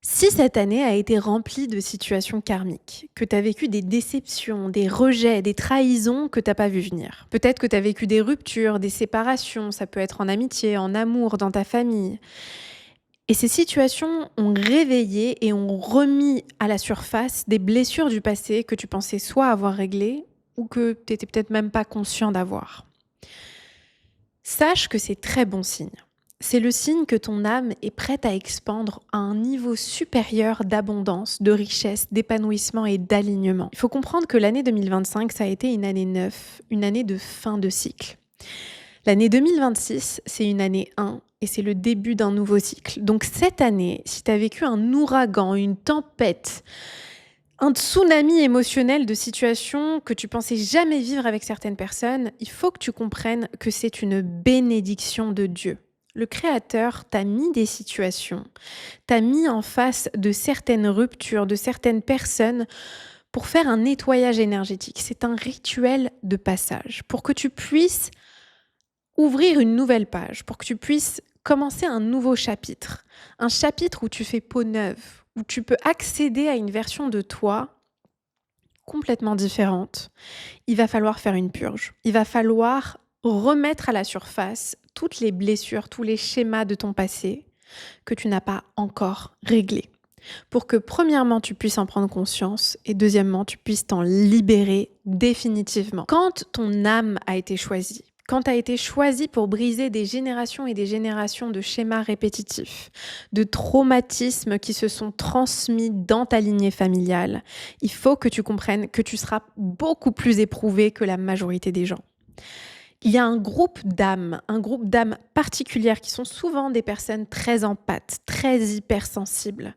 Si cette année a été remplie de situations karmiques, que tu as vécu des déceptions, des rejets, des trahisons que tu pas vu venir, peut-être que tu as vécu des ruptures, des séparations, ça peut être en amitié, en amour, dans ta famille, et ces situations ont réveillé et ont remis à la surface des blessures du passé que tu pensais soit avoir réglées ou que tu étais peut-être même pas conscient d'avoir. Sache que c'est très bon signe. C'est le signe que ton âme est prête à expandre à un niveau supérieur d'abondance, de richesse, d'épanouissement et d'alignement. Il faut comprendre que l'année 2025, ça a été une année neuve, une année de fin de cycle. L'année 2026, c'est une année 1 et c'est le début d'un nouveau cycle. Donc cette année, si tu as vécu un ouragan, une tempête, un tsunami émotionnel de situations que tu pensais jamais vivre avec certaines personnes, il faut que tu comprennes que c'est une bénédiction de Dieu. Le Créateur t'a mis des situations, t'a mis en face de certaines ruptures, de certaines personnes pour faire un nettoyage énergétique. C'est un rituel de passage pour que tu puisses ouvrir une nouvelle page, pour que tu puisses commencer un nouveau chapitre. Un chapitre où tu fais peau neuve, où tu peux accéder à une version de toi complètement différente. Il va falloir faire une purge. Il va falloir remettre à la surface toutes les blessures, tous les schémas de ton passé que tu n'as pas encore réglés. Pour que premièrement, tu puisses en prendre conscience et deuxièmement, tu puisses t'en libérer définitivement. Quand ton âme a été choisie, quand tu as été choisi pour briser des générations et des générations de schémas répétitifs, de traumatismes qui se sont transmis dans ta lignée familiale, il faut que tu comprennes que tu seras beaucoup plus éprouvé que la majorité des gens. Il y a un groupe d'âmes particulières qui sont souvent des personnes très empathes, très hypersensibles,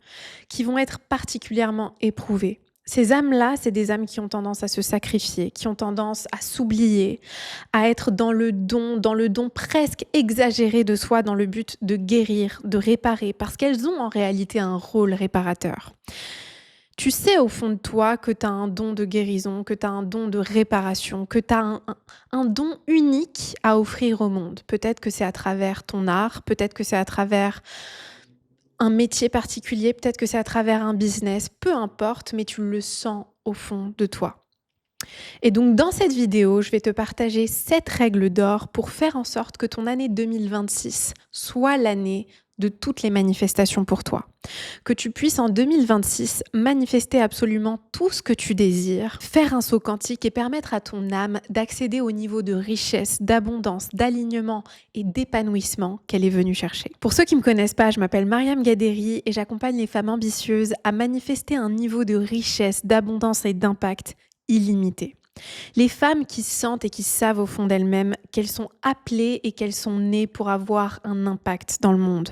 qui vont être particulièrement éprouvées. Ces âmes-là, c'est des âmes qui ont tendance à se sacrifier, qui ont tendance à s'oublier, à être dans le don presque exagéré de soi dans le but de guérir, de réparer, parce qu'elles ont en réalité un rôle réparateur. Tu sais au fond de toi que tu as un don de guérison, que tu as un don de réparation, que tu as un don unique à offrir au monde. Peut-être que c'est à travers ton art, peut-être que c'est à travers un métier particulier, peut-être que c'est à travers un business, peu importe, mais tu le sens au fond de toi. Et donc dans cette vidéo, je vais te partager 7 règles d'or pour faire en sorte que ton année 2026 soit l'année de toutes les manifestations pour toi. Que tu puisses en 2026 manifester absolument tout ce que tu désires, faire un saut quantique et permettre à ton âme d'accéder au niveau de richesse, d'abondance, d'alignement et d'épanouissement qu'elle est venue chercher. Pour ceux qui ne me connaissent pas, je m'appelle Mariam Gaderi et j'accompagne les femmes ambitieuses à manifester un niveau de richesse, d'abondance et d'impact illimité. Les femmes qui sentent et qui savent au fond d'elles-mêmes qu'elles sont appelées et qu'elles sont nées pour avoir un impact dans le monde,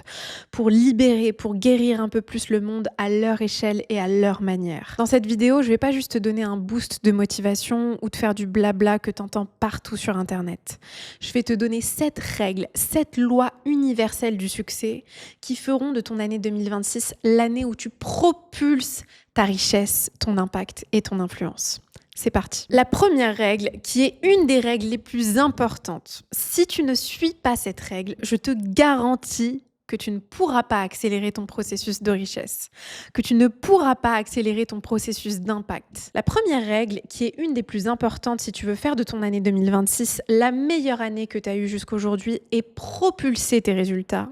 pour libérer, pour guérir un peu plus le monde à leur échelle et à leur manière. Dans cette vidéo, je ne vais pas juste te donner un boost de motivation ou te faire du blabla que tu entends partout sur Internet. Je vais te donner 7 règles, 7 lois universelles du succès qui feront de ton année 2026 l'année où tu propulses ta richesse, ton impact et ton influence. C'est parti. La première règle, qui est une des règles les plus importantes, si tu ne suis pas cette règle, je te garantis que tu ne pourras pas accélérer ton processus de richesse, que tu ne pourras pas accélérer ton processus d'impact. La première règle, qui est une des plus importantes si tu veux faire de ton année 2026 la meilleure année que tu as eue jusqu'aujourd'hui et propulser tes résultats,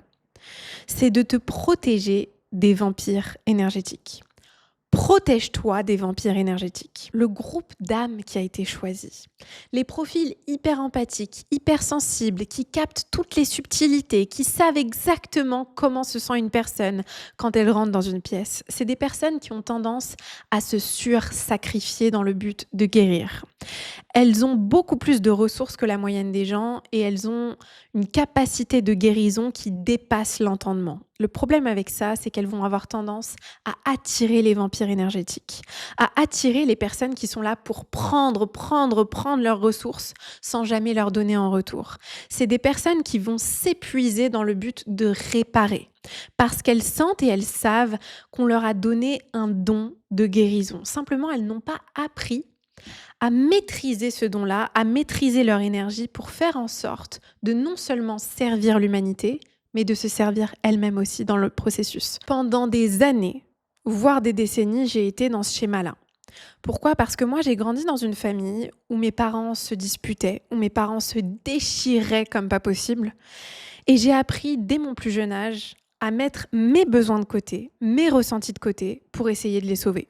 c'est de te protéger des vampires énergétiques. Protège-toi des vampires énergétiques. Le groupe d'âmes qui a été choisi. Les profils hyper empathiques, hyper sensibles, qui captent toutes les subtilités, qui savent exactement comment se sent une personne quand elle rentre dans une pièce. C'est des personnes qui ont tendance à se sur-sacrifier dans le but de guérir. Elles ont beaucoup plus de ressources que la moyenne des gens et elles ont une capacité de guérison qui dépasse l'entendement. Le problème avec ça, c'est qu'elles vont avoir tendance à attirer les vampires énergétiques, à attirer les personnes qui sont là pour prendre leurs ressources sans jamais leur donner en retour. C'est des personnes qui vont s'épuiser dans le but de réparer parce qu'elles sentent et elles savent qu'on leur a donné un don de guérison. Simplement, elles n'ont pas appris à maîtriser ce don-là, à maîtriser leur énergie pour faire en sorte de non seulement servir l'humanité, mais de se servir elles-mêmes aussi dans le processus. Pendant des années, voire des décennies, j'ai été dans ce schéma-là. Pourquoi? Parce que moi, j'ai grandi dans une famille où mes parents se disputaient, où mes parents se déchiraient comme pas possible. Et j'ai appris dès mon plus jeune âge à mettre mes besoins de côté, mes ressentis de côté, pour essayer de les sauver.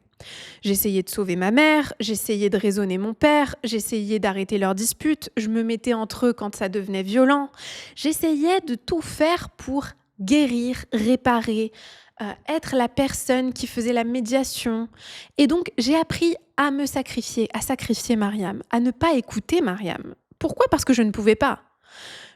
J'essayais de sauver ma mère, j'essayais de raisonner mon père, j'essayais d'arrêter leurs disputes, je me mettais entre eux quand ça devenait violent. J'essayais de tout faire pour guérir, réparer, être la personne qui faisait la médiation. Et donc, j'ai appris à me sacrifier, à sacrifier Mariam, à ne pas écouter Mariam. Pourquoi? Parce que je ne pouvais pas.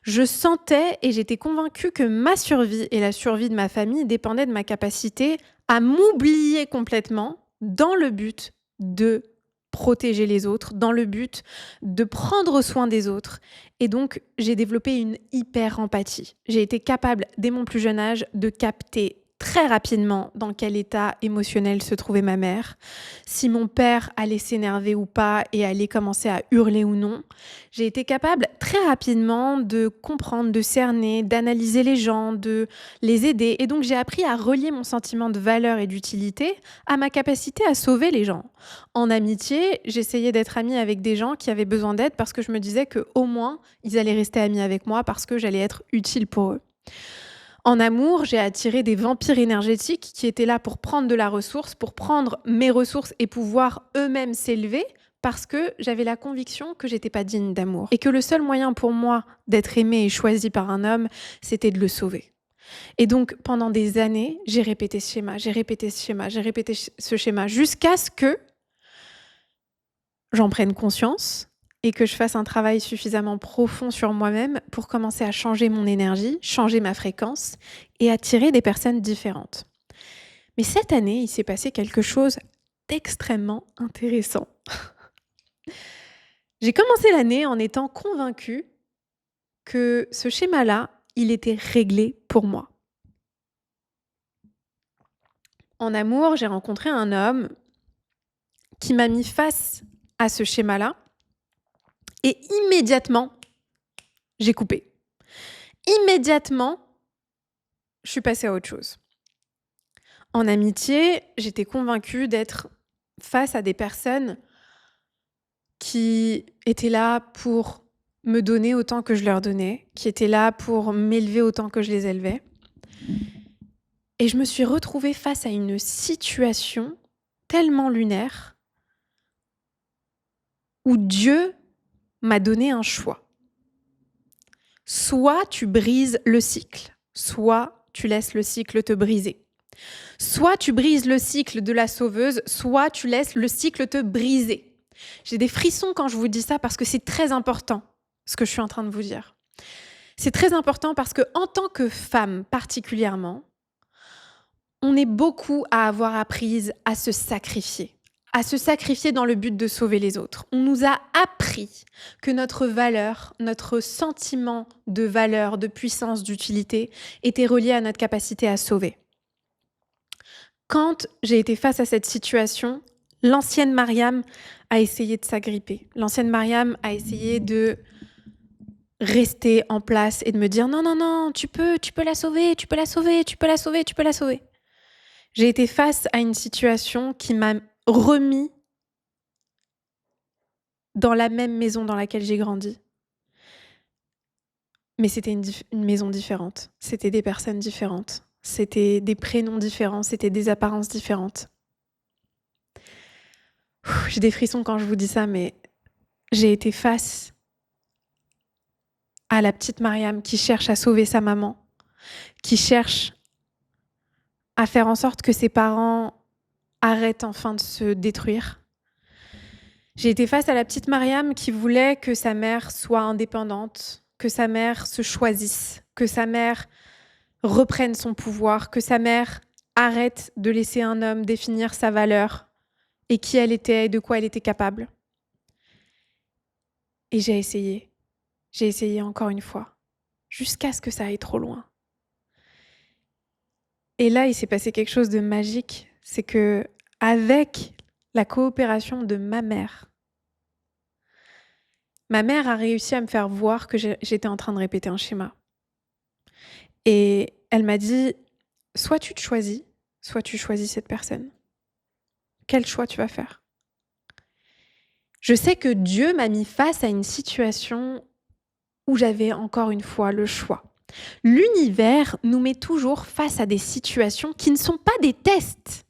Je sentais et j'étais convaincue que ma survie et la survie de ma famille dépendaient de ma capacité à m'oublier complètement dans le but de protéger les autres, dans le but de prendre soin des autres. Et donc, j'ai développé une hyper-empathie. J'ai été capable, dès mon plus jeune âge, de capter très rapidement dans quel état émotionnel se trouvait ma mère, si mon père allait s'énerver ou pas et allait commencer à hurler ou non. J'ai été capable très rapidement de comprendre, de cerner, d'analyser les gens, de les aider. Et donc, j'ai appris à relier mon sentiment de valeur et d'utilité à ma capacité à sauver les gens. En amitié, j'essayais d'être amie avec des gens qui avaient besoin d'aide parce que je me disais qu'au moins, ils allaient rester amis avec moi parce que j'allais être utile pour eux. En amour, j'ai attiré des vampires énergétiques qui étaient là pour prendre de la ressource, pour prendre mes ressources et pouvoir eux-mêmes s'élever parce que j'avais la conviction que j'étais pas digne d'amour et que le seul moyen pour moi d'être aimée et choisie par un homme, c'était de le sauver. Et donc, pendant des années, j'ai répété ce schéma, j'ai répété ce schéma, j'ai répété ce schéma jusqu'à ce que j'en prenne conscience et que je fasse un travail suffisamment profond sur moi-même pour commencer à changer mon énergie, changer ma fréquence et attirer des personnes différentes. Mais cette année, il s'est passé quelque chose d'extrêmement intéressant. J'ai commencé l'année en étant convaincue que ce schéma-là, il était réglé pour moi. En amour, j'ai rencontré un homme qui m'a mis face à ce schéma-là et immédiatement, j'ai coupé. Immédiatement, je suis passée à autre chose. En amitié, j'étais convaincue d'être face à des personnes qui étaient là pour me donner autant que je leur donnais, qui étaient là pour m'élever autant que je les élevais. Et je me suis retrouvée face à une situation tellement lunaire où Dieu m'a donné un choix. Soit tu brises le cycle, soit tu laisses le cycle te briser. Soit tu brises le cycle de la sauveuse, soit tu laisses le cycle te briser. J'ai des frissons quand je vous dis ça parce que c'est très important, ce que je suis en train de vous dire. C'est très important parce que en tant que femme particulièrement, on est beaucoup à avoir appris à se sacrifier dans le but de sauver les autres. On nous a appris que notre valeur, notre sentiment de valeur, de puissance, d'utilité était relié à notre capacité à sauver. Quand j'ai été face à cette situation, l'ancienne Mariam a essayé de s'agripper. L'ancienne Mariam a essayé de rester en place et de me dire non, tu peux la sauver, tu peux la sauver, tu peux la sauver, tu peux la sauver. J'ai été face à une situation qui m'a remis dans la même maison dans laquelle j'ai grandi. Mais c'était une maison différente. C'était des personnes différentes. C'était des prénoms différents. C'était des apparences différentes. J'ai des frissons quand je vous dis ça, mais j'ai été face à la petite Mariam qui cherche à sauver sa maman, qui cherche à faire en sorte que ses parents arrêtent enfin de se détruire. J'ai été face à la petite Mariam qui voulait que sa mère soit indépendante, que sa mère se choisisse, que sa mère reprenne son pouvoir, que sa mère arrête de laisser un homme définir sa valeur et qui elle était et de quoi elle était capable. Et j'ai essayé encore une fois, jusqu'à ce que ça aille trop loin. Et là, il s'est passé quelque chose de magique, c'est que avec la coopération de ma mère a réussi à me faire voir que j'étais en train de répéter un schéma. Et elle m'a dit, soit tu te choisis, soit tu choisis cette personne. Quel choix tu vas faire? Je sais que Dieu m'a mis face à une situation où j'avais encore une fois le choix. L'univers nous met toujours face à des situations qui ne sont pas des tests.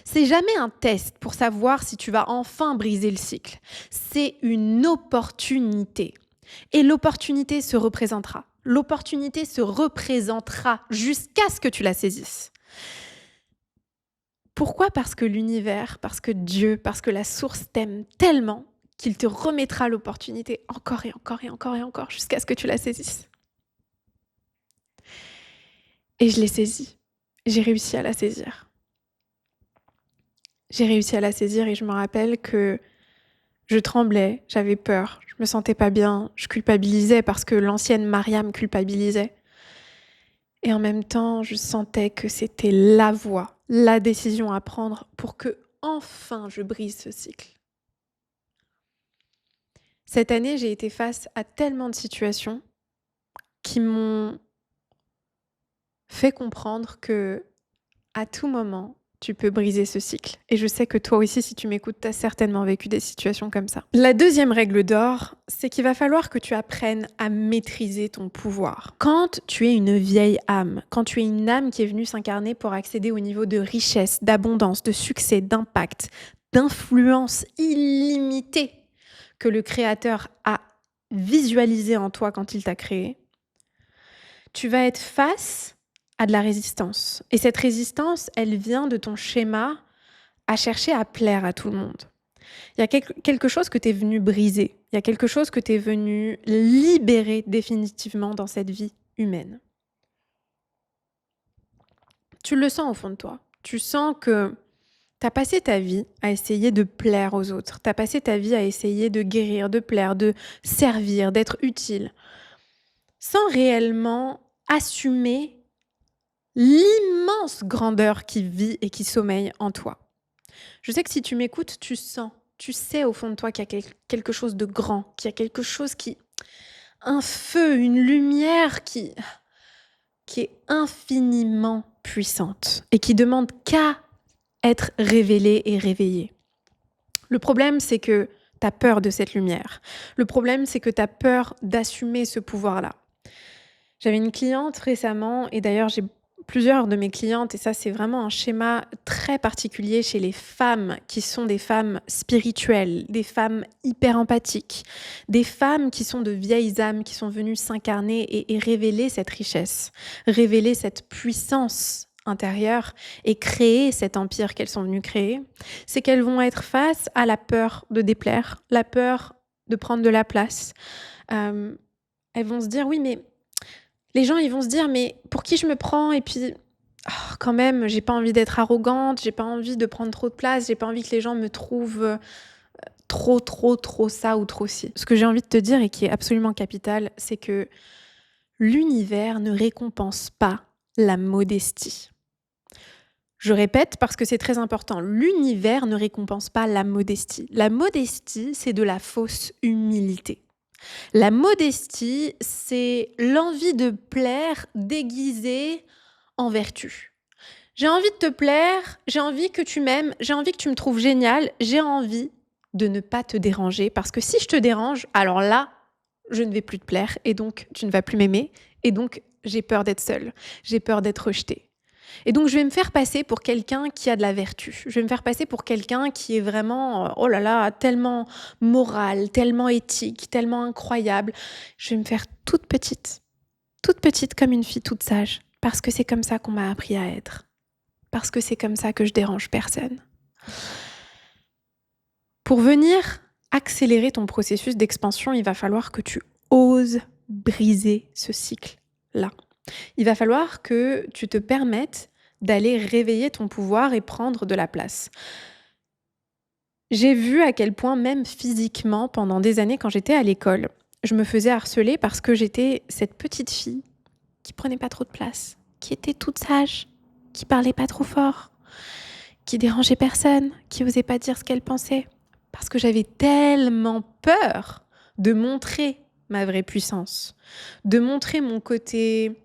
C'est jamais un test pour savoir si tu vas enfin briser le cycle. C'est une opportunité. Et l'opportunité se représentera. L'opportunité se représentera jusqu'à ce que tu la saisisses. Pourquoi? Parce que l'univers, parce que Dieu, parce que la source t'aime tellement qu'il te remettra l'opportunité encore et encore et encore et encore jusqu'à ce que tu la saisisses. Et je l'ai saisie. J'ai réussi à la saisir. J'ai réussi à la saisir et je me rappelle que je tremblais, j'avais peur, je me sentais pas bien, je culpabilisais parce que l'ancienne Mariam culpabilisait. Et en même temps, je sentais que c'était la voie, la décision à prendre pour que enfin je brise ce cycle. Cette année, j'ai été face à tellement de situations qui m'ont fait comprendre que à tout moment, tu peux briser ce cycle. Et je sais que toi aussi, si tu m'écoutes, tu as certainement vécu des situations comme ça. La deuxième règle d'or, c'est qu'il va falloir que tu apprennes à maîtriser ton pouvoir. Quand tu es une vieille âme, quand tu es une âme qui est venue s'incarner pour accéder au niveau de richesse, d'abondance, de succès, d'impact, d'influence illimitée que le Créateur a visualisé en toi quand il t'a créé, tu vas être face à de la résistance. Et cette résistance, elle vient de ton schéma à chercher à plaire à tout le monde. Il y a quelque chose que tu es venu briser. Il y a quelque chose que tu es venu libérer définitivement dans cette vie humaine. Tu le sens au fond de toi. Tu sens que tu as passé ta vie à essayer de plaire aux autres. Tu as passé ta vie à essayer de guérir, de plaire, de servir, d'être utile, sans réellement assumer l'immense grandeur qui vit et qui sommeille en toi. Je sais que si tu m'écoutes, tu sens, tu sais au fond de toi qu'il y a quelque chose de grand, qu'il y a quelque chose un feu, une lumière qui est infiniment puissante et qui demande qu'à être révélée et réveillée. Le problème, c'est que tu as peur de cette lumière. Le problème, c'est que tu as peur d'assumer ce pouvoir-là. J'avais une cliente récemment, et d'ailleurs j'ai plusieurs de mes clientes, et ça c'est vraiment un schéma très particulier chez les femmes qui sont des femmes spirituelles, des femmes hyper empathiques, des femmes qui sont de vieilles âmes qui sont venues s'incarner et révéler cette richesse, révéler cette puissance intérieure et créer cet empire qu'elles sont venues créer. C'est qu'elles vont être face à la peur de déplaire, la peur de prendre de la place. Elles vont se dire oui mais les gens, ils vont se dire: «Mais pour qui je me prends? Et puis, quand même, j'ai pas envie d'être arrogante, j'ai pas envie de prendre trop de place, j'ai pas envie que les gens me trouvent, trop ça ou trop ci». Ce que j'ai envie de te dire et qui est absolument capital, c'est que l'univers ne récompense pas la modestie. Je répète parce que c'est très important, l'univers ne récompense pas la modestie. La modestie, c'est de la fausse humilité. La modestie, c'est l'envie de plaire déguisée en vertu. J'ai envie de te plaire, j'ai envie que tu m'aimes, j'ai envie que tu me trouves génial, j'ai envie de ne pas te déranger parce que si je te dérange, alors là, je ne vais plus te plaire et donc tu ne vas plus m'aimer et donc j'ai peur d'être seule, j'ai peur d'être rejetée. Et donc, je vais me faire passer pour quelqu'un qui a de la vertu. Je vais me faire passer pour quelqu'un qui est vraiment, oh là là, tellement moral, tellement éthique, tellement incroyable. Je vais me faire toute petite comme une fille toute sage, parce que c'est comme ça qu'on m'a appris à être. Parce que c'est comme ça que je dérange personne. Pour venir accélérer ton processus d'expansion, il va falloir que tu oses briser ce cycle-là. Il va falloir que tu te permettes d'aller réveiller ton pouvoir et prendre de la place. J'ai vu à quel point, même physiquement, pendant des années, quand j'étais à l'école, je me faisais harceler parce que j'étais cette petite fille qui prenait pas trop de place, qui était toute sage, qui parlait pas trop fort, qui dérangeait personne, qui osait pas dire ce qu'elle pensait. Parce que j'avais tellement peur de montrer ma vraie puissance, de montrer mon côté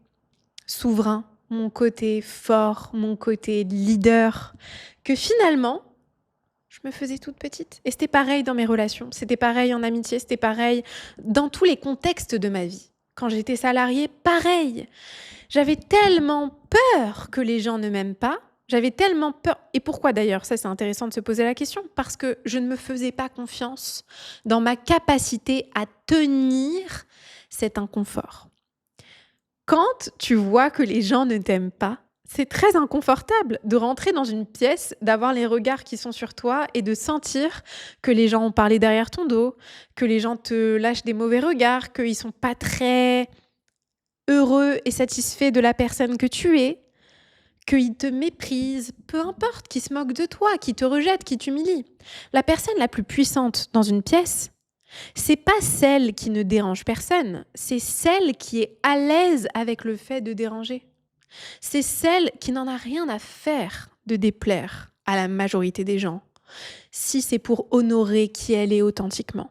souverain, mon côté fort, mon côté leader, que finalement, je me faisais toute petite. Et c'était pareil dans mes relations, c'était pareil en amitié, c'était pareil dans tous les contextes de ma vie. Quand j'étais salariée, pareil. J'avais tellement peur que les gens ne m'aiment pas. J'avais tellement peur. Et pourquoi d'ailleurs? Ça, c'est intéressant de se poser la question. Parce que je ne me faisais pas confiance dans ma capacité à tenir cet inconfort. Quand tu vois que les gens ne t'aiment pas, c'est très inconfortable de rentrer dans une pièce, d'avoir les regards qui sont sur toi et de sentir que les gens ont parlé derrière ton dos, que les gens te lâchent des mauvais regards, qu'ils ne sont pas très heureux et satisfaits de la personne que tu es, qu'ils te méprisent, peu importe, qu'ils se moquent de toi, qu'ils te rejettent, qu'ils t'humilient. La personne la plus puissante dans une pièce, c'est pas celle qui ne dérange personne, c'est celle qui est à l'aise avec le fait de déranger. C'est celle qui n'en a rien à faire de déplaire à la majorité des gens, si c'est pour honorer qui elle est authentiquement.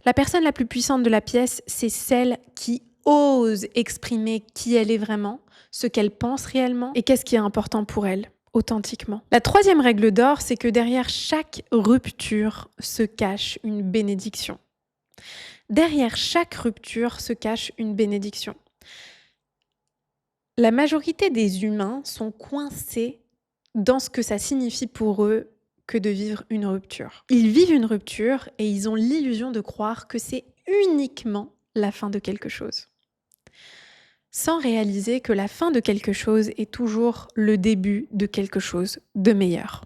La personne la plus puissante de la pièce, c'est celle qui ose exprimer qui elle est vraiment, ce qu'elle pense réellement et qu'est-ce qui est important pour elle, authentiquement. La troisième règle d'or, c'est que derrière chaque rupture se cache une bénédiction. Derrière chaque rupture se cache une bénédiction. La majorité des humains sont coincés dans ce que ça signifie pour eux que de vivre une rupture. Ils vivent une rupture et ils ont l'illusion de croire que c'est uniquement la fin de quelque chose, sans réaliser que la fin de quelque chose est toujours le début de quelque chose de meilleur.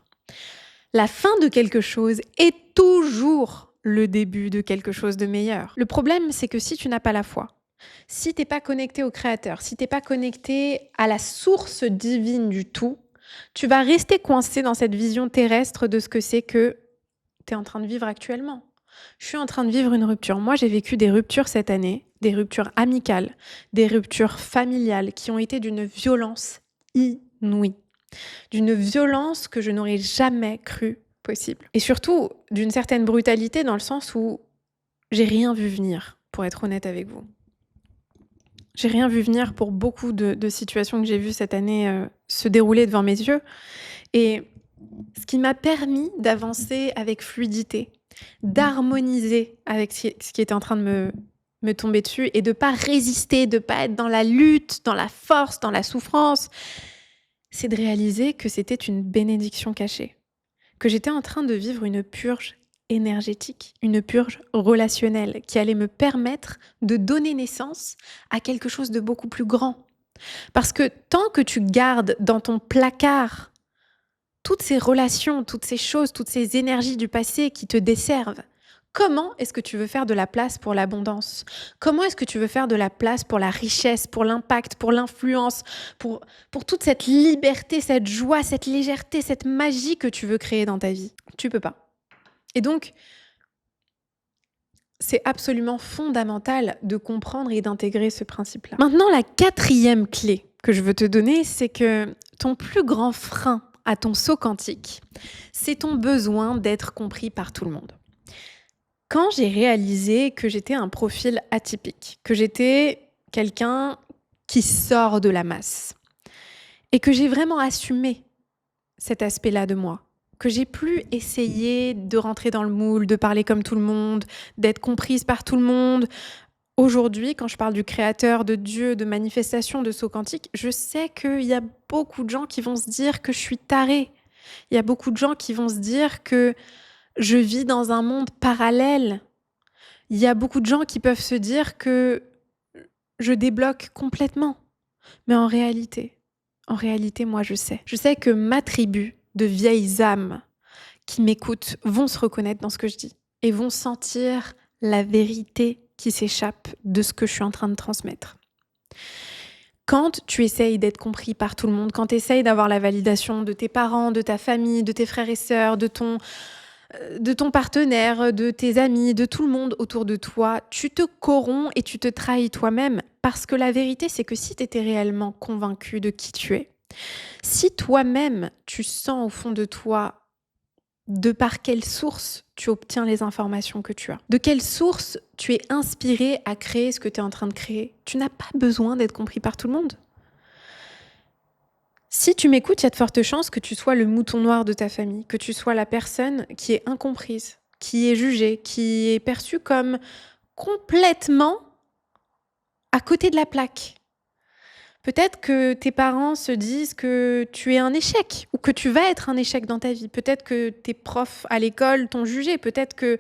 La fin de quelque chose est toujours le début de quelque chose de meilleur. Le problème, c'est que si tu n'as pas la foi, si tu n'es pas connecté au Créateur, si tu n'es pas connecté à la source divine du tout, tu vas rester coincé dans cette vision terrestre de ce que c'est que tu es en train de vivre actuellement. Je suis en train de vivre une rupture. Moi, j'ai vécu des ruptures cette année, des ruptures amicales, des ruptures familiales qui ont été d'une violence inouïe, d'une violence que je n'aurais jamais cru possible. Et surtout, d'une certaine brutalité dans le sens où j'ai rien vu venir, pour être honnête avec vous. J'ai rien vu venir pour beaucoup de situations que j'ai vues cette année se dérouler devant mes yeux. Et ce qui m'a permis d'avancer avec fluidité, d'harmoniser avec ce qui était en train de me tomber dessus et de ne pas résister, de ne pas être dans la lutte, dans la force, dans la souffrance, c'est de réaliser que c'était une bénédiction cachée, que j'étais en train de vivre une purge énergétique, une purge relationnelle qui allait me permettre de donner naissance à quelque chose de beaucoup plus grand. Parce que tant que tu gardes dans ton placard toutes ces relations, toutes ces choses, toutes ces énergies du passé qui te desservent, comment est-ce que tu veux faire de la place pour l'abondance? Comment est-ce que tu veux faire de la place pour la richesse, pour l'impact, pour l'influence, pour toute cette liberté, cette joie, cette légèreté, cette magie que tu veux créer dans ta vie? Tu peux pas. Et donc, c'est absolument fondamental de comprendre et d'intégrer ce principe-là. Maintenant, la quatrième clé que je veux te donner, c'est que ton plus grand frein à ton saut quantique, c'est ton besoin d'être compris par tout le monde. Quand j'ai réalisé que j'étais un profil atypique, que j'étais quelqu'un qui sort de la masse, et que j'ai vraiment assumé cet aspect-là de moi, que j'ai plus essayé de rentrer dans le moule, de parler comme tout le monde, d'être comprise par tout le monde. Aujourd'hui, quand je parle du Créateur, de Dieu, de manifestation, de saut quantique, je sais qu'il y a beaucoup de gens qui vont se dire que je suis tarée. Il y a beaucoup de gens qui vont se dire que je vis dans un monde parallèle. Il y a beaucoup de gens qui peuvent se dire que je débloque complètement. Mais en réalité, moi, je sais. Je sais que ma tribu de vieilles âmes qui m'écoutent vont se reconnaître dans ce que je dis et vont sentir la vérité qui s'échappe de ce que je suis en train de transmettre. Quand tu essayes d'être compris par tout le monde, quand tu essayes d'avoir la validation de tes parents, de ta famille, de tes frères et sœurs, de ton partenaire, de tes amis, de tout le monde autour de toi, tu te corromps et tu te trahis toi-même. Parce que la vérité, c'est que si tu étais réellement convaincu de qui tu es, si toi-même, tu sens au fond de toi de par quelle source tu obtiens les informations que tu as, de quelle source tu es inspiré à créer ce que tu es en train de créer, tu n'as pas besoin d'être compris par tout le monde. Si tu m'écoutes, il y a de fortes chances que tu sois le mouton noir de ta famille, que tu sois la personne qui est incomprise, qui est jugée, qui est perçue comme complètement à côté de la plaque. Peut-être que tes parents se disent que tu es un échec ou que tu vas être un échec dans ta vie. Peut-être que tes profs à l'école t'ont jugé. Peut-être que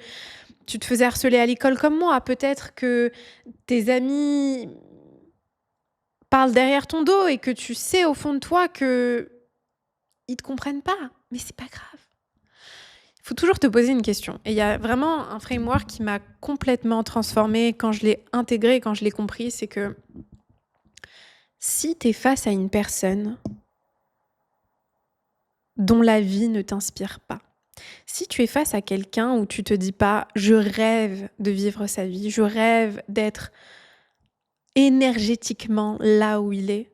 tu te faisais harceler à l'école comme moi. Peut-être que tes amis parlent derrière ton dos et que tu sais au fond de toi qu'ils ne te comprennent pas. Mais c'est pas grave. Il faut toujours te poser une question. Et il y a vraiment un framework qui m'a complètement transformée quand je l'ai intégré, quand je l'ai compris, c'est que si tu es face à une personne dont la vie ne t'inspire pas, si tu es face à quelqu'un où tu te dis pas je rêve de vivre sa vie, je rêve d'être énergétiquement là où il est,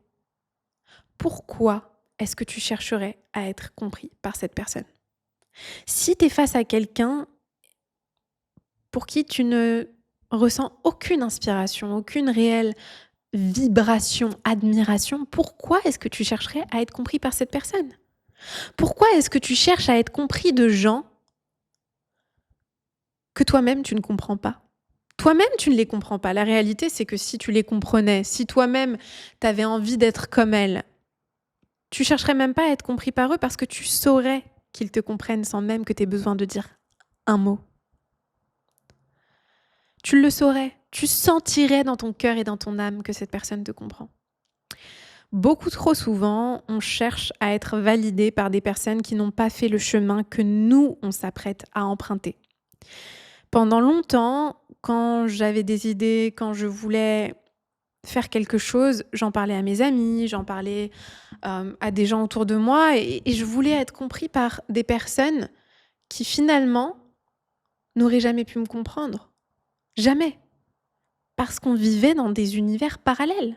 pourquoi est-ce que tu chercherais à être compris par cette personne? Si tu es face à quelqu'un pour qui tu ne ressens aucune inspiration, aucune réelle vibration, admiration, pourquoi est-ce que tu chercherais à être compris par cette personne? Pourquoi est-ce que tu cherches à être compris de gens que toi-même tu ne comprends pas? Toi-même, tu ne les comprends pas. La réalité, c'est que si tu les comprenais, si toi-même tu avais envie d'être comme elles, tu chercherais même pas à être compris par eux parce que tu saurais qu'ils te comprennent sans même que tu aies besoin de dire un mot. Tu le saurais, tu sentirais dans ton cœur et dans ton âme que cette personne te comprend. Beaucoup trop souvent, on cherche à être validé par des personnes qui n'ont pas fait le chemin que nous, on s'apprête à emprunter. Pendant longtemps, quand j'avais des idées, quand je voulais faire quelque chose, j'en parlais à mes amis, j'en parlais à des gens autour de moi et je voulais être compris par des personnes qui finalement n'auraient jamais pu me comprendre. Jamais. Parce qu'on vivait dans des univers parallèles.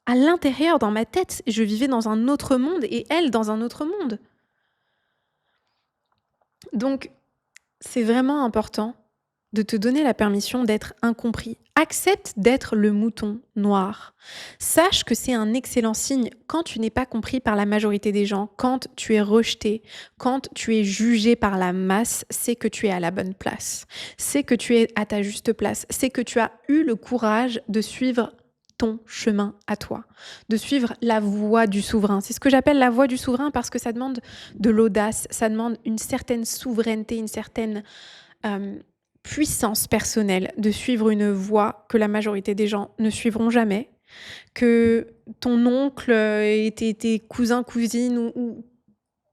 À l'intérieur, dans ma tête, je vivais dans un autre monde et elle dans un autre monde. Donc, c'est vraiment important de te donner la permission d'être incompris. Accepte d'être le mouton noir. Sache que c'est un excellent signe quand tu n'es pas compris par la majorité des gens, quand tu es rejeté, quand tu es jugé par la masse, c'est que tu es à la bonne place. C'est que tu es à ta juste place. C'est que tu as eu le courage de suivre ton chemin à toi, de suivre la voie du souverain. C'est ce que j'appelle la voie du souverain parce que ça demande de l'audace, ça demande une certaine souveraineté, une certaine puissance personnelle de suivre une voie que la majorité des gens ne suivront jamais, que ton oncle et tes cousins, cousines ou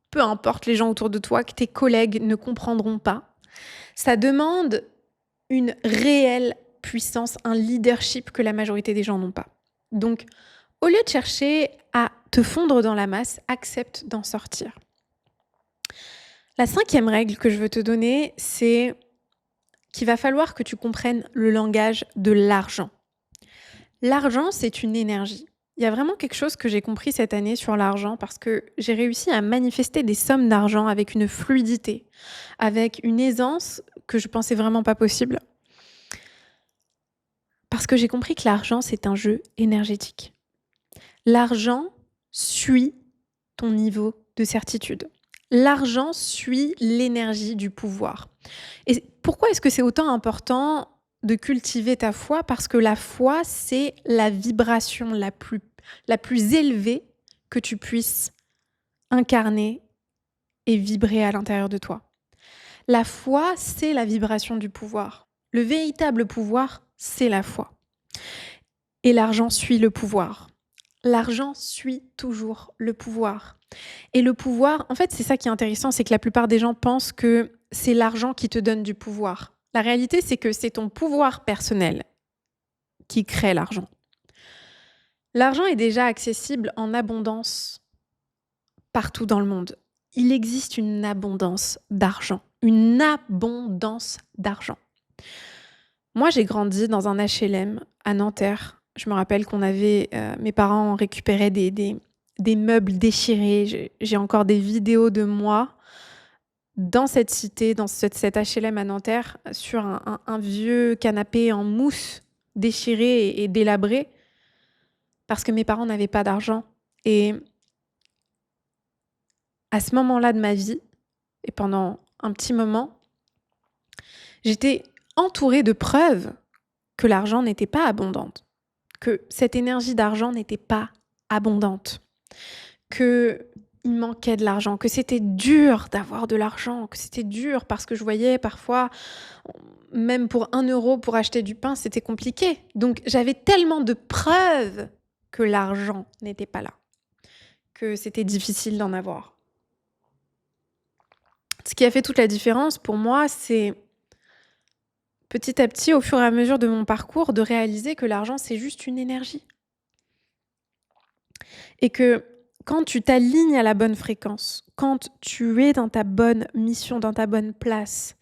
peu importe les gens autour de toi, que tes collègues ne comprendront pas. Ça demande une réelle puissance, un leadership que la majorité des gens n'ont pas. Donc, au lieu de chercher à te fondre dans la masse, accepte d'en sortir. La 5e règle que je veux te donner, c'est qu'il va falloir que tu comprennes le langage de l'argent. L'argent, c'est une énergie. Il y a vraiment quelque chose que j'ai compris cette année sur l'argent parce que j'ai réussi à manifester des sommes d'argent avec une fluidité, avec une aisance que je pensais vraiment pas possible. Parce que j'ai compris que l'argent, c'est un jeu énergétique. L'argent suit ton niveau de certitude. L'argent suit l'énergie du pouvoir. Et pourquoi est-ce que c'est autant important de cultiver ta foi? Parce que la foi, c'est la vibration la plus élevée que tu puisses incarner et vibrer à l'intérieur de toi. La foi, c'est la vibration du pouvoir. Le véritable pouvoir, c'est la foi. Et l'argent suit le pouvoir. L'argent suit toujours le pouvoir. Et le pouvoir, en fait, c'est ça qui est intéressant, c'est que la plupart des gens pensent que c'est l'argent qui te donne du pouvoir. La réalité, c'est que c'est ton pouvoir personnel qui crée l'argent. L'argent est déjà accessible en abondance partout dans le monde. Il existe une abondance d'argent. Une abondance d'argent. Moi, j'ai grandi dans un HLM à Nanterre. Je me rappelle qu'on avait, mes parents récupéraient des meubles déchirés. J'ai encore des vidéos de moi dans cette cité, dans cet HLM à Nanterre, sur un vieux canapé en mousse déchiré et délabré, parce que mes parents n'avaient pas d'argent. Et à ce moment-là de ma vie et pendant un petit moment, j'étais entourée de preuves que l'argent n'était pas abondante, que cette énergie d'argent n'était pas abondante, qu'il manquait de l'argent, que c'était dur d'avoir de l'argent, que c'était dur parce que je voyais parfois, même pour 1 € pour acheter du pain, c'était compliqué. Donc j'avais tellement de preuves que l'argent n'était pas là, que c'était difficile d'en avoir. Ce qui a fait toute la différence pour moi, c'est petit à petit, au fur et à mesure de mon parcours, de réaliser que l'argent, c'est juste une énergie. Et que quand tu t'alignes à la bonne fréquence, quand tu es dans ta bonne mission, dans ta bonne place,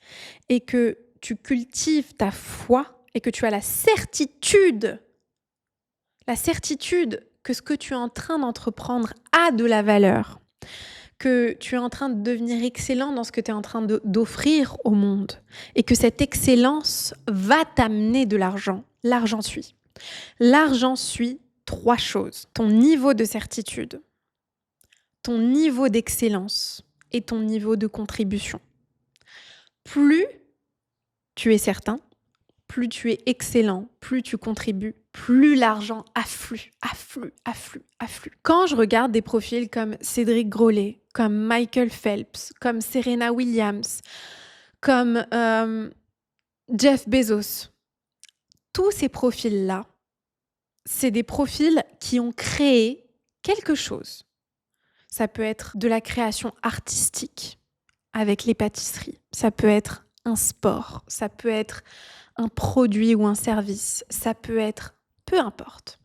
et que tu cultives ta foi, et que tu as la certitude que ce que tu es en train d'entreprendre a de la valeur, que tu es en train de devenir excellent dans ce que tu es en train d'offrir au monde, et que cette excellence va t'amener de l'argent. L'argent suit. L'argent suit 3 choses. Ton niveau de certitude, ton niveau d'excellence et ton niveau de contribution. Plus tu es certain, plus tu es excellent, plus tu contribues, plus l'argent afflue. Quand je regarde des profils comme Cédric Grolet, comme Michael Phelps, comme Serena Williams, comme Jeff Bezos, tous ces profils-là, c'est des profils qui ont créé quelque chose. Ça peut être de la création artistique avec les pâtisseries. Ça peut être un sport. Ça peut être un produit ou un service. Ça peut être peu importe.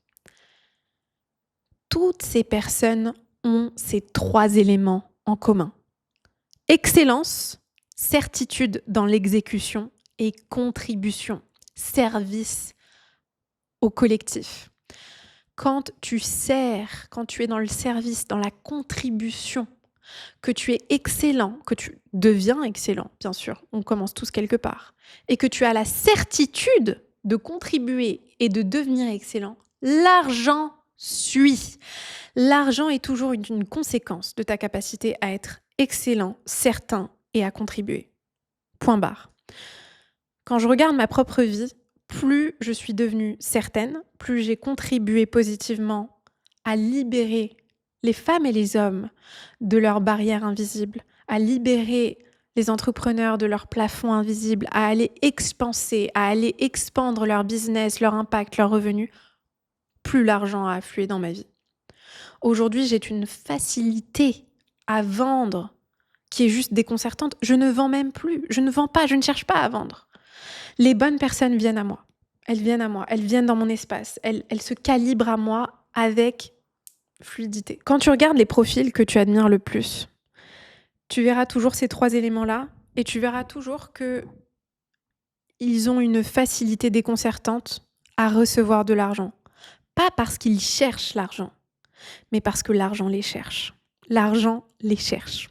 Toutes ces personnes ont ces 3 éléments en commun. Excellence, certitude dans l'exécution et contribution, service au collectif. Quand tu sers, quand tu es dans le service, dans la contribution, que tu es excellent, que tu deviens excellent, bien sûr, on commence tous quelque part, et que tu as la certitude de contribuer et de devenir excellent, l'argent suit. L'argent est toujours une conséquence de ta capacité à être excellent, certain et à contribuer. Point barre. Quand je regarde ma propre vie, plus je suis devenue certaine, plus j'ai contribué positivement à libérer les femmes et les hommes de leurs barrières invisibles, à libérer les entrepreneurs de leurs plafonds invisibles, à aller expanser, à aller expandre leur business, leur impact, leurs revenus, plus l'argent a afflué dans ma vie. Aujourd'hui, j'ai une facilité à vendre qui est juste déconcertante. Je ne vends même plus, je ne vends pas, je ne cherche pas à vendre. Les bonnes personnes viennent à moi. Elles viennent dans mon espace. Elles se calibrent à moi avec fluidité. Quand tu regardes les profils que tu admires le plus, tu verras toujours ces 3 éléments-là et tu verras toujours qu'ils ont une facilité déconcertante à recevoir de l'argent. Pas parce qu'ils cherchent l'argent, mais parce que l'argent les cherche. L'argent les cherche.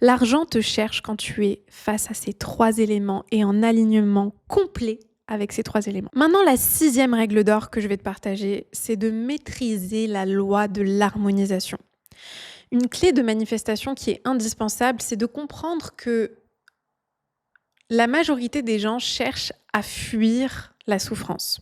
L'argent te cherche quand tu es face à ces 3 éléments et en alignement complet avec ces 3 éléments. Maintenant, la 6e règle d'or que je vais te partager, c'est de maîtriser la loi de l'harmonisation. Une clé de manifestation qui est indispensable, c'est de comprendre que la majorité des gens cherchent à fuir la souffrance.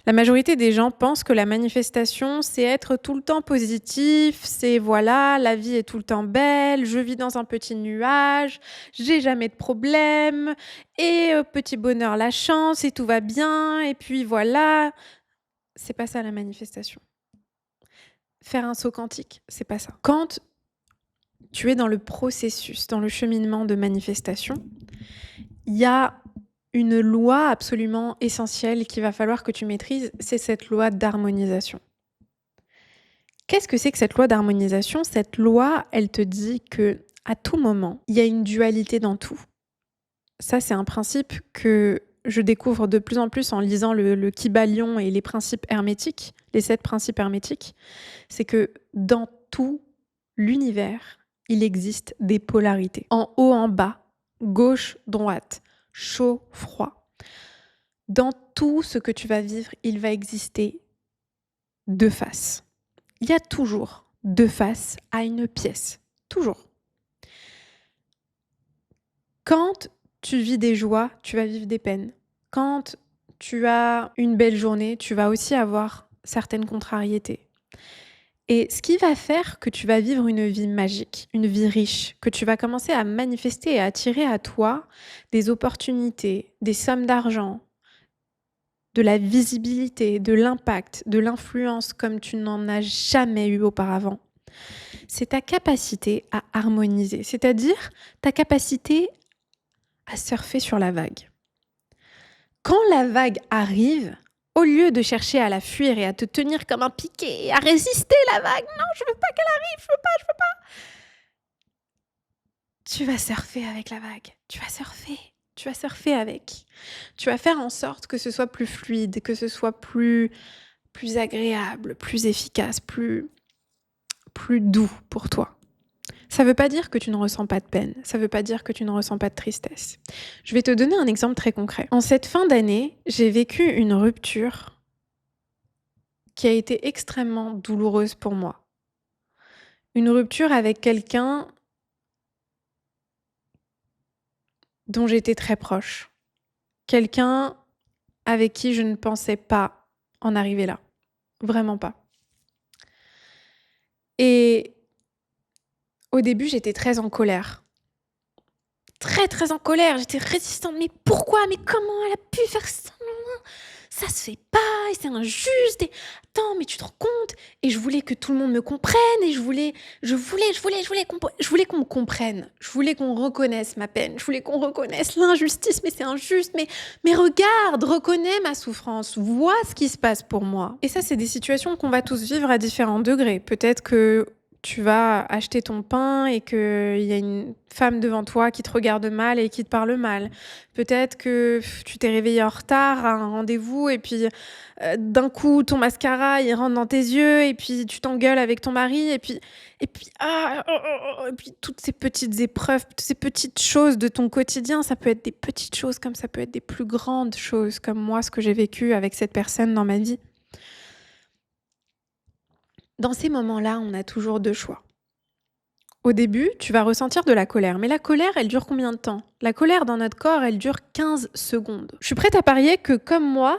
La majorité des gens pensent que la manifestation, c'est être tout le temps positif, c'est voilà, la vie est tout le temps belle, je vis dans un petit nuage, j'ai jamais de problème, et petit bonheur, la chance, et tout va bien, et puis voilà. C'est pas ça la manifestation. Faire un saut quantique, c'est pas ça. Quand tu es dans le processus, dans le cheminement de manifestation, il y a une loi absolument essentielle qu'il va falloir que tu maîtrises, c'est cette loi d'harmonisation. Qu'est-ce que c'est que cette loi d'harmonisation ? Cette loi, elle te dit que à tout moment, il y a une dualité dans tout. Ça, c'est un principe que je découvre de plus en plus en lisant le Kybalion et les principes hermétiques, les 7 principes hermétiques. C'est que dans tout l'univers, il existe des polarités. En haut, en bas, gauche, droite, chaud, froid. Dans tout ce que tu vas vivre, il va exister 2 faces. Il y a toujours 2 faces à une pièce. Toujours. tu vis des joies, tu vas vivre des peines. Quand tu as une belle journée, tu vas aussi avoir certaines contrariétés. Et ce qui va faire que tu vas vivre une vie magique, une vie riche, que tu vas commencer à manifester et à attirer à toi des opportunités, des sommes d'argent, de la visibilité, de l'impact, de l'influence comme tu n'en as jamais eu auparavant. C'est ta capacité à harmoniser, c'est-à-dire ta capacité à surfer sur la vague. Quand la vague arrive, au lieu de chercher à la fuir et à te tenir comme un piquet et à résister la vague, non, je veux pas qu'elle arrive, je veux pas, tu vas surfer avec la vague, tu vas surfer avec. Tu vas faire en sorte que ce soit plus fluide, que ce soit plus agréable, plus efficace, plus doux pour toi. Ça ne veut pas dire que tu ne ressens pas de peine, ça ne veut pas dire que tu ne ressens pas de tristesse. Je vais te donner un exemple très concret. En cette fin d'année, j'ai vécu une rupture qui a été extrêmement douloureuse pour moi. Une rupture avec quelqu'un dont j'étais très proche. Quelqu'un avec qui je ne pensais pas en arriver là. Vraiment pas. Et au début, j'étais très en colère. Très, très en colère. J'étais résistante. Mais pourquoi? Mais comment elle a pu faire ça? Ça se fait pas, et c'est injuste. Et attends, mais tu te rends compte? Et je voulais que tout le monde me comprenne. Et je voulais qu'on me comprenne. Je voulais qu'on reconnaisse ma peine. Je voulais qu'on reconnaisse l'injustice. Mais c'est injuste. Mais regarde, reconnais ma souffrance. Vois ce qui se passe pour moi. Et ça, c'est des situations qu'on va tous vivre à différents degrés. Peut-être que tu vas acheter ton pain et qu'il y a une femme devant toi qui te regarde mal et qui te parle mal. Peut-être que tu t'es réveillé en retard à un rendez-vous et puis d'un coup, ton mascara, il rentre dans tes yeux et puis tu t'engueules avec ton mari et puis toutes ces petites épreuves, toutes ces petites choses de ton quotidien, ça peut être des petites choses comme ça peut être des plus grandes choses comme moi, ce que j'ai vécu avec cette personne dans ma vie. Dans ces moments-là, on a toujours deux choix. Au début, tu vas ressentir de la colère. Mais la colère, elle dure combien de temps? La colère dans notre corps, elle dure 15 secondes. Je suis prête à parier que, comme moi,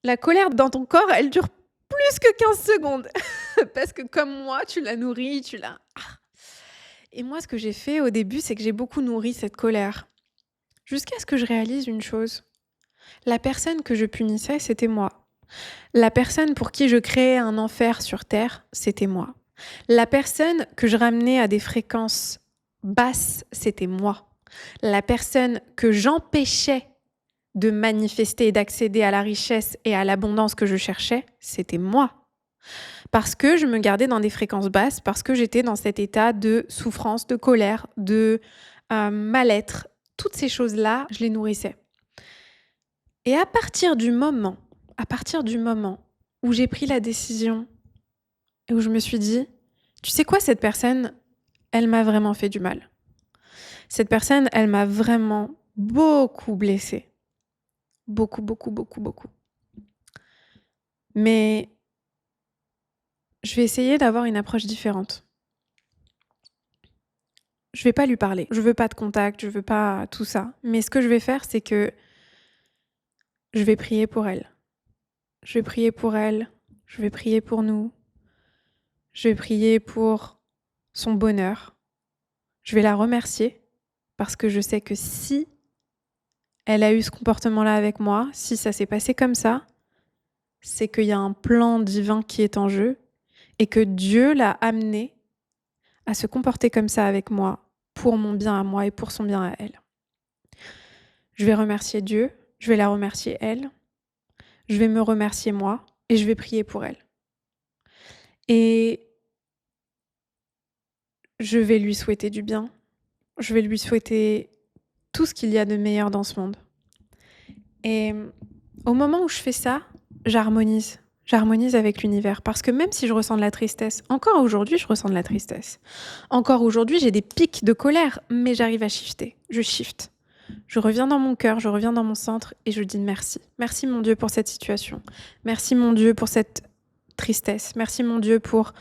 la colère dans ton corps, elle dure plus que 15 secondes. Parce que comme moi, tu la nourris, tu la... Et moi, ce que j'ai fait au début, c'est que j'ai beaucoup nourri cette colère. Jusqu'à ce que je réalise une chose. La personne que je punissais, c'était moi. La personne pour qui je créais un enfer sur Terre, c'était moi. La personne que je ramenais à des fréquences basses, c'était moi. La personne que j'empêchais de manifester et d'accéder à la richesse et à l'abondance que je cherchais, c'était moi. Parce que je me gardais dans des fréquences basses, parce que j'étais dans cet état de souffrance, de colère, de mal-être. Toutes ces choses-là, je les nourrissais. Et à partir du moment où j'ai pris la décision et où je me suis dit, tu sais quoi, cette personne, elle m'a vraiment fait du mal. Cette personne, elle m'a vraiment beaucoup blessée. Beaucoup. Mais je vais essayer d'avoir une approche différente. Je vais pas lui parler. Je veux pas de contact, je veux pas tout ça. Mais ce que je vais faire, c'est que je vais prier pour elle. Je vais prier pour elle. Je vais prier pour nous. Je vais prier pour son bonheur. Je vais la remercier parce que je sais que si elle a eu ce comportement-là avec moi, si ça s'est passé comme ça, c'est qu'il y a un plan divin qui est en jeu et que Dieu l'a amenée à se comporter comme ça avec moi pour mon bien à moi et pour son bien à elle. Je vais remercier Dieu, je vais la remercier elle, je vais me remercier moi et je vais prier pour elle. Et je vais lui souhaiter du bien, je vais lui souhaiter tout ce qu'il y a de meilleur dans ce monde. Et au moment où je fais ça, j'harmonise avec l'univers. Parce que même si je ressens de la tristesse, encore aujourd'hui, je ressens de la tristesse. Encore aujourd'hui, j'ai des pics de colère, mais j'arrive à shifter. Je shift. Je reviens dans mon cœur, je reviens dans mon centre et je dis merci. Merci mon Dieu pour cette situation. Merci mon Dieu pour cette tristesse. Merci mon Dieu pour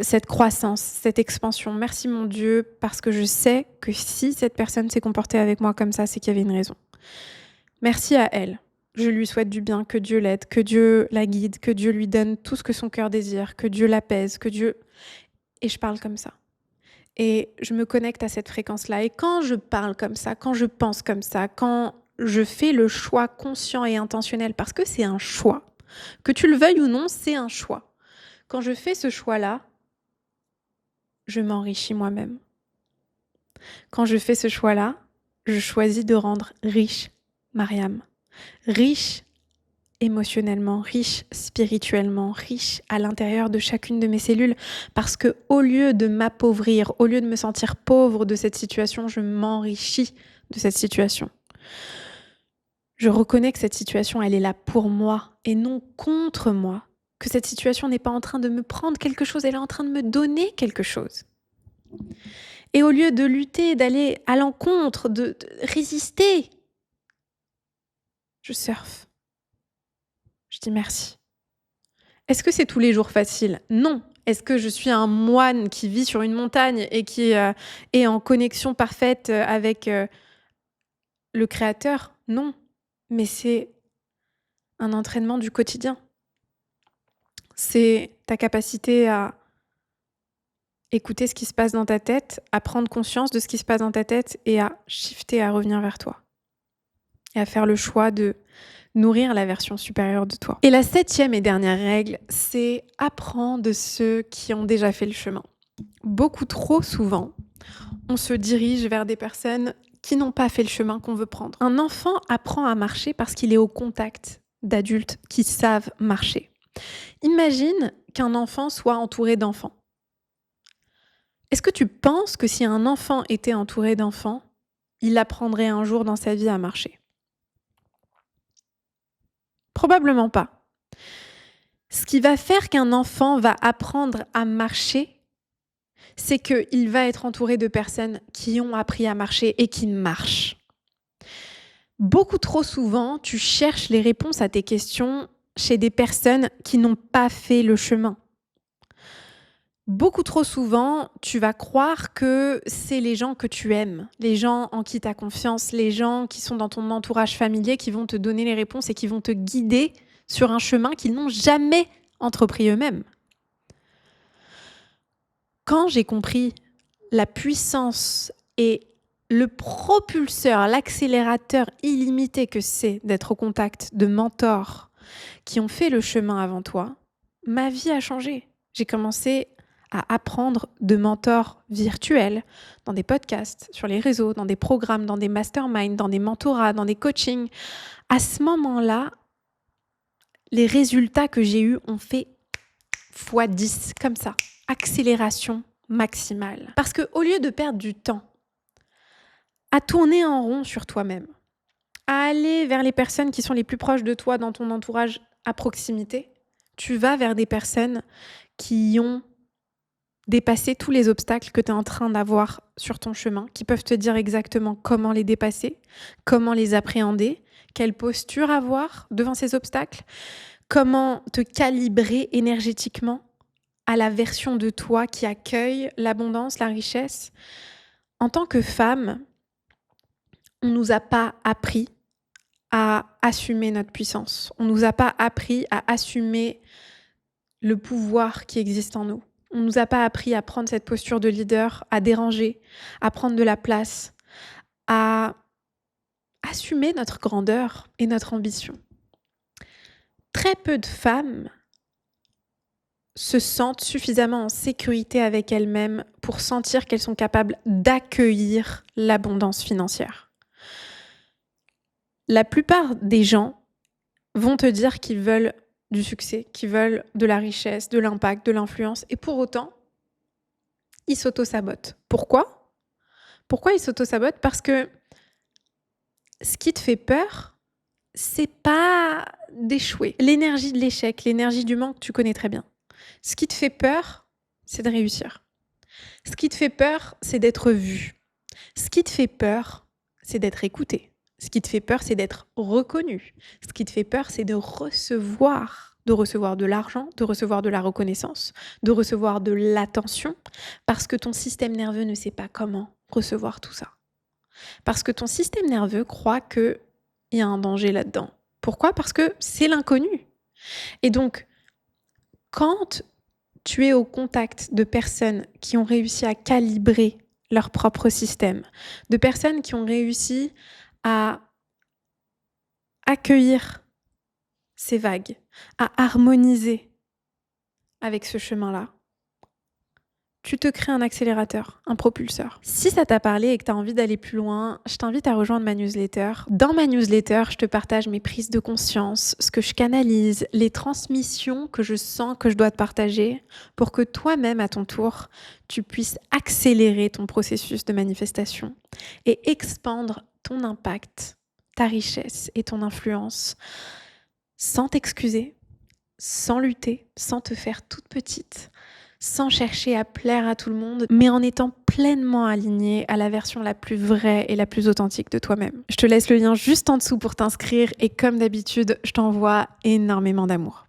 cette croissance, cette expansion. Merci mon Dieu, parce que je sais que si cette personne s'est comportée avec moi comme ça, c'est qu'il y avait une raison. Merci à elle. Je lui souhaite du bien, que Dieu l'aide, que Dieu la guide, que Dieu lui donne tout ce que son cœur désire, que Dieu l'apaise, que Dieu... Et je parle comme ça. Et je me connecte à cette fréquence-là. Et quand je parle comme ça, quand je pense comme ça, quand je fais le choix conscient et intentionnel, parce que c'est un choix, que tu le veuilles ou non, c'est un choix. Quand je fais ce choix-là, je m'enrichis moi-même. Quand je fais ce choix-là, je choisis de rendre riche Mariam. Riche émotionnellement, riche spirituellement, riche à l'intérieur de chacune de mes cellules. Parce que au lieu de m'appauvrir, au lieu de me sentir pauvre de cette situation, je m'enrichis de cette situation. Je reconnais que cette situation, elle est là pour moi et non contre moi. Que cette situation n'est pas en train de me prendre quelque chose, elle est en train de me donner quelque chose. Et au lieu de lutter, d'aller à l'encontre, de résister, je surfe. Je dis merci. Est-ce que c'est tous les jours facile? Non. Est-ce que je suis un moine qui vit sur une montagne et qui est en connexion parfaite avec le Créateur? Non. Mais c'est un entraînement du quotidien. C'est ta capacité à écouter ce qui se passe dans ta tête, à prendre conscience de ce qui se passe dans ta tête et à shifter, à revenir vers toi. Et à faire le choix de nourrir la version supérieure de toi. Et la 7e et dernière règle, c'est apprends de ceux qui ont déjà fait le chemin. Beaucoup trop souvent, on se dirige vers des personnes qui n'ont pas fait le chemin qu'on veut prendre. Un enfant apprend à marcher parce qu'il est au contact d'adultes qui savent marcher. Imagine qu'un enfant soit entouré d'enfants. Est-ce que tu penses que si un enfant était entouré d'enfants, il apprendrait un jour dans sa vie à marcher? Probablement pas. Ce qui va faire qu'un enfant va apprendre à marcher, c'est qu'il va être entouré de personnes qui ont appris à marcher et qui marchent. Beaucoup trop souvent, tu cherches les réponses à tes questions chez des personnes qui n'ont pas fait le chemin. Beaucoup trop souvent, tu vas croire que c'est les gens que tu aimes, les gens en qui tu as confiance, les gens qui sont dans ton entourage familier qui vont te donner les réponses et qui vont te guider sur un chemin qu'ils n'ont jamais entrepris eux-mêmes. Quand j'ai compris la puissance et le propulseur, l'accélérateur illimité que c'est d'être au contact de mentors qui ont fait le chemin avant toi, ma vie a changé. J'ai commencé à apprendre de mentors virtuels dans des podcasts, sur les réseaux, dans des programmes, dans des masterminds, dans des mentorats, dans des coachings. À ce moment-là, les résultats que j'ai eus ont fait x10, comme ça, accélération maximale. Parce qu'au lieu de perdre du temps à tourner en rond sur toi-même, à aller vers les personnes qui sont les plus proches de toi dans ton entourage à proximité, tu vas vers des personnes qui ont dépassé tous les obstacles que tu es en train d'avoir sur ton chemin, qui peuvent te dire exactement comment les dépasser, comment les appréhender, quelle posture avoir devant ces obstacles, comment te calibrer énergétiquement à la version de toi qui accueille l'abondance, la richesse. En tant que femme, on ne nous a pas appris à assumer notre puissance. On ne nous a pas appris à assumer le pouvoir qui existe en nous. On ne nous a pas appris à prendre cette posture de leader, à déranger, à prendre de la place, à assumer notre grandeur et notre ambition. Très peu de femmes se sentent suffisamment en sécurité avec elles-mêmes pour sentir qu'elles sont capables d'accueillir l'abondance financière. La plupart des gens vont te dire qu'ils veulent du succès, qu'ils veulent de la richesse, de l'impact, de l'influence, et pour autant, ils s'auto-sabotent. Pourquoi? Pourquoi ils s'auto-sabotent? Parce que ce qui te fait peur, c'est pas d'échouer. L'énergie de l'échec, l'énergie du manque, tu connais très bien. Ce qui te fait peur, c'est de réussir. Ce qui te fait peur, c'est d'être vu. Ce qui te fait peur, c'est d'être écouté. Ce qui te fait peur, c'est d'être reconnu. Ce qui te fait peur, c'est de recevoir de recevoir de l'argent, de recevoir de la reconnaissance, de recevoir de l'attention, parce que ton système nerveux ne sait pas comment recevoir tout ça. Parce que ton système nerveux croit qu'il y a un danger là-dedans. Pourquoi? Parce que c'est l'inconnu. Et donc, quand tu es au contact de personnes qui ont réussi à calibrer leur propre système, de personnes qui ont réussi à accueillir ces vagues, à harmoniser avec ce chemin-là, tu te crées un accélérateur, un propulseur. Si ça t'a parlé et que tu as envie d'aller plus loin, je t'invite à rejoindre ma newsletter. Dans ma newsletter, je te partage mes prises de conscience, ce que je canalise, les transmissions que je sens que je dois te partager pour que toi-même, à ton tour, tu puisses accélérer ton processus de manifestation et expandre ton impact, ta richesse et ton influence sans t'excuser, sans lutter, sans te faire toute petite, sans chercher à plaire à tout le monde, mais en étant pleinement aligné à la version la plus vraie et la plus authentique de toi-même. Je te laisse le lien juste en dessous pour t'inscrire et comme d'habitude, je t'envoie énormément d'amour.